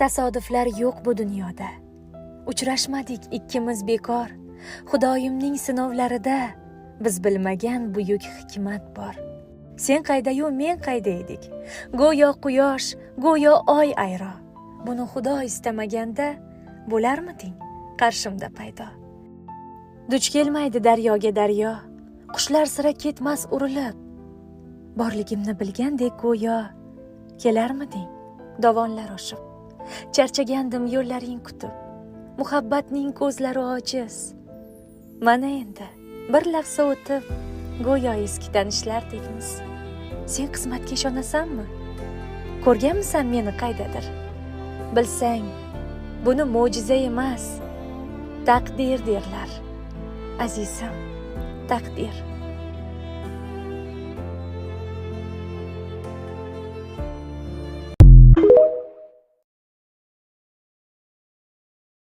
Tasodiflar yo'q bu dunyoda. Uchrashmadik ikkimiz bekor. Xudoyimning sinovlarida biz bilmagan buyuk hikmat bor. Sen qayda-yu men qayda edik? Go'yo quyosh, go'yo oy ayro. Buni Xudo istamaganda bo'larmiding qarshimda paydo? Duch kelmaydi daryoga daryo, qushlar sira ketmas urilib. Borligimni bilgandek go'yo kelarmiding dovonlar oshib? Charchagandim yo'llaring kutib, muhabbatning ko'zlari ojiz. Mana endi bir lahza o'tib, go'yo eski tanishlardekmiz. Sen qismatga ishonasanmi? Ko'rganmisan meni qaydadir? Bilsang, buni mo'jiza emas, taqdir derlar. Azizim, taqdir.